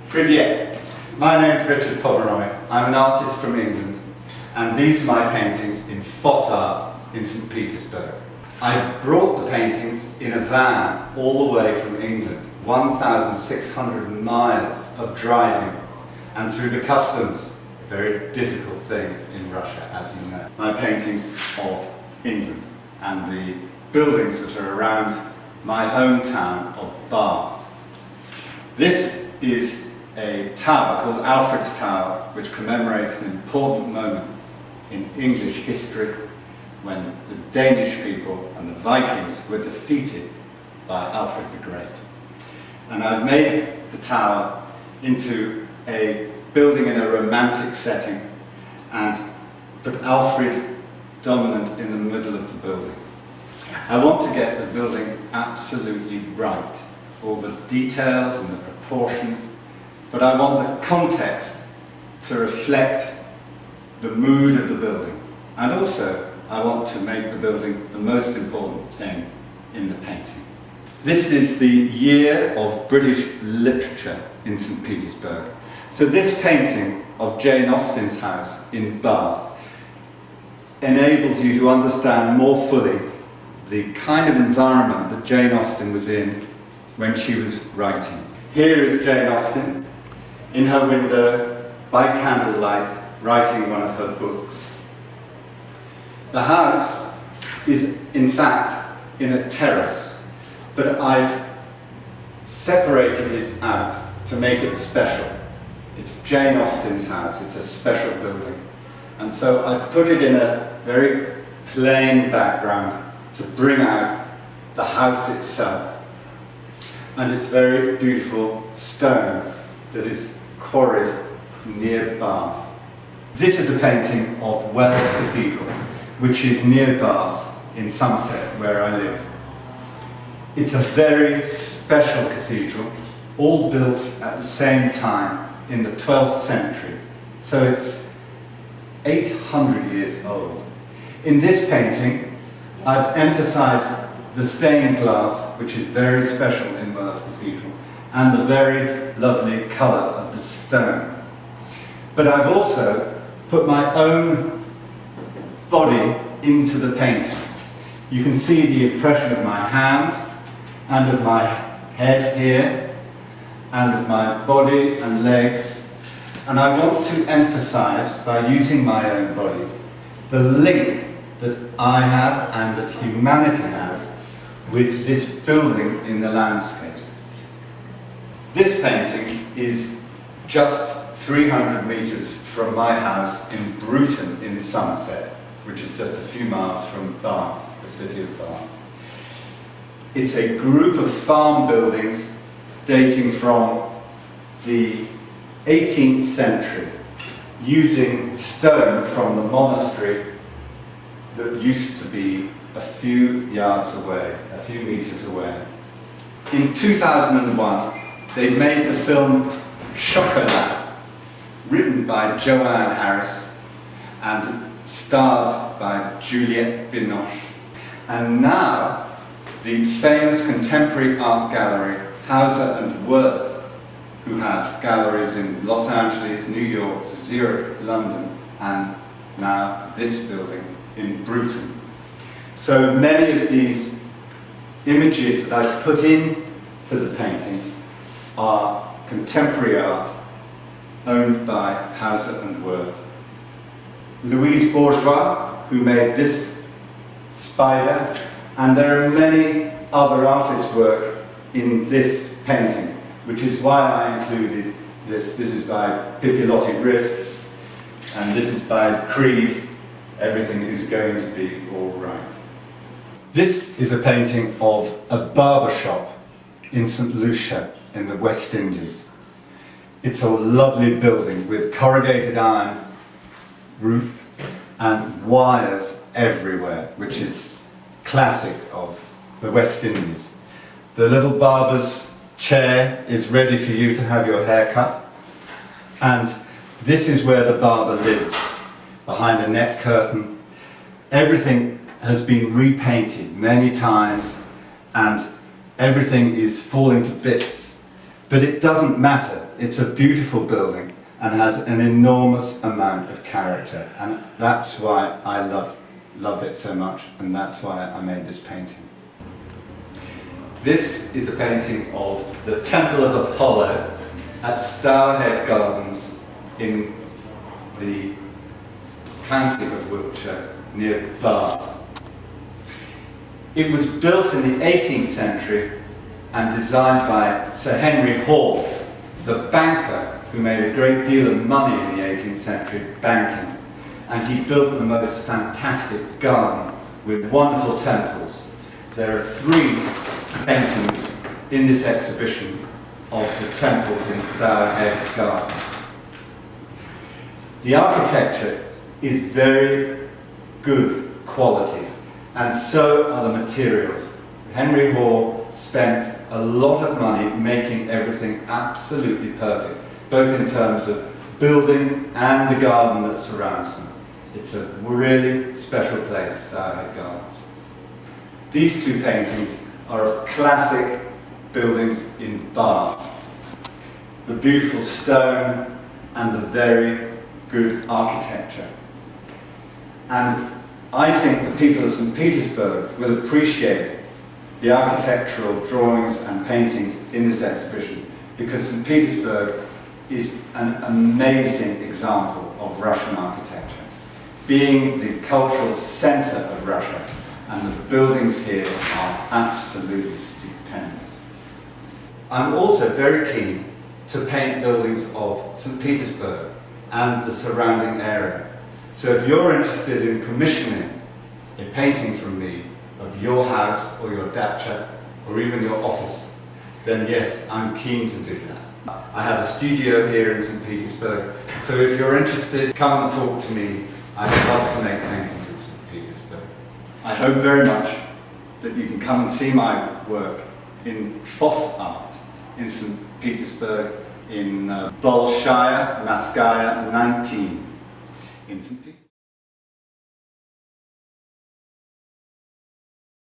Privyet. My name is Rичард Померой. I'm an artist from England, and these are my paintings in FoSSart in St. Petersburg. I brought the paintings in a van all the way from England, 1,600 miles of driving, and through the customs, a very difficult thing in Russia, as you know. My paintings of England and the buildings that are around my hometown of Bath. This is a tower called Alfred's Tower, which commemorates an important moment in English history when the Danish people and the Vikings were defeated by Alfred the Great. And I've made the tower into a building in a romantic setting and put Alfred dominant in the middle of the building. I want to get the building absolutely right, all the details and the proportions, but I want the context to reflect the mood of the building. And also, I want to make the building the most important thing in the painting. This is the year of British literature in St. Petersburg. So this painting of Jane Austen's house in Bath enables you to understand more fully the kind of environment that Jane Austen was in when she was writing. Here is Jane Austen in her window by candlelight writing one of her books. The house is in fact in a terrace, but I've separated it out to make it special. It's Jane Austen's house, it's a special building. And so I've put it in a very plain background to bring out the house itself. And it's very beautiful stone that is quarried near Bath. This is a painting of Wells Cathedral, which is near Bath in Somerset, where I live. It's a very special cathedral, all built at the same time in the 12th century. So it's 800 years old. In this painting, I've emphasized the stained glass, which is very special in Wells Cathedral, and the very lovely colour of the stone. But I've also put my own body into the painting. You can see the impression of my hand and of my head here, and of my body and legs. And I want to emphasize, by using my own body, the link that I have and that humanity has with this building in the landscape. This painting is just 300 meters from my house in Bruton in Somerset, which is just a few miles from Bath, the city of Bath. It's a group of farm buildings dating from the 18th century, using stone from the monastery that used to be a few yards away, a few meters away. In 2001, they made the film Chocolat, written by Joanne Harris and starred by Juliette Binoche. And now, the famous contemporary art gallery, Hauser and Wirth, who have galleries in Los Angeles, New York, Zurich, London, and now this building in Bruton. So many of these images that I've put in to the painting are contemporary art owned by Hauser and Wirth. Louise Bourgeois, who made this spider, and there are many other artists' work in this painting, which is why I included this. This is by Pipilotti-Brist, and this is by Creed. Everything is going to be all right. This is a painting of a barber shop in St. Lucia in the West Indies. It's a lovely building with corrugated iron roof and wires everywhere, which is classic of the West Indies. The little barber's chair is ready for you to have your hair cut, and this is where the barber lives, behind a net curtain. Everything has been repainted many times and everything is falling to bits, but it doesn't matter It's a beautiful building and has an enormous amount of character, and that's why I love it so much, and that's why I made this painting. This is a painting of the Temple of Apollo at Stourhead Gardens in the county of Wiltshire near Bath. It was built in the 18th century and designed by Sir Henry Hall, the banker who made a great deal of money in the 18th century banking, and he built the most fantastic garden with wonderful temples. There are 3 paintings in this exhibition of the temples in Stourhead Gardens. The architecture is very good quality, and so are the materials. Henry Hall spent a lot of money making everything absolutely perfect, both in terms of building and the garden that surrounds them. It's a really special place, Stourhead Gardens. These 2 paintings are of classic buildings in Bath. The beautiful stone and the very good architecture. And I think the people of St. Petersburg will appreciate the architectural drawings and paintings in this exhibition, because St. Petersburg is an amazing example of Russian architecture, being the cultural centre of Russia, and the buildings here are absolutely stupendous. I'm also very keen to paint buildings of St. Petersburg and the surrounding area. So if you're interested in commissioning a painting from me of your house or your dacha or even your office, then yes, I'm keen to do that. I have a studio here in St. Petersburg, so if you're interested, come and talk to me. I'd love to make paintings of St. Petersburg. I hope very much that you can come and see my work in FoSSart in St. Petersburg in Bolshaya Maskaya 19 in St. Petersburg.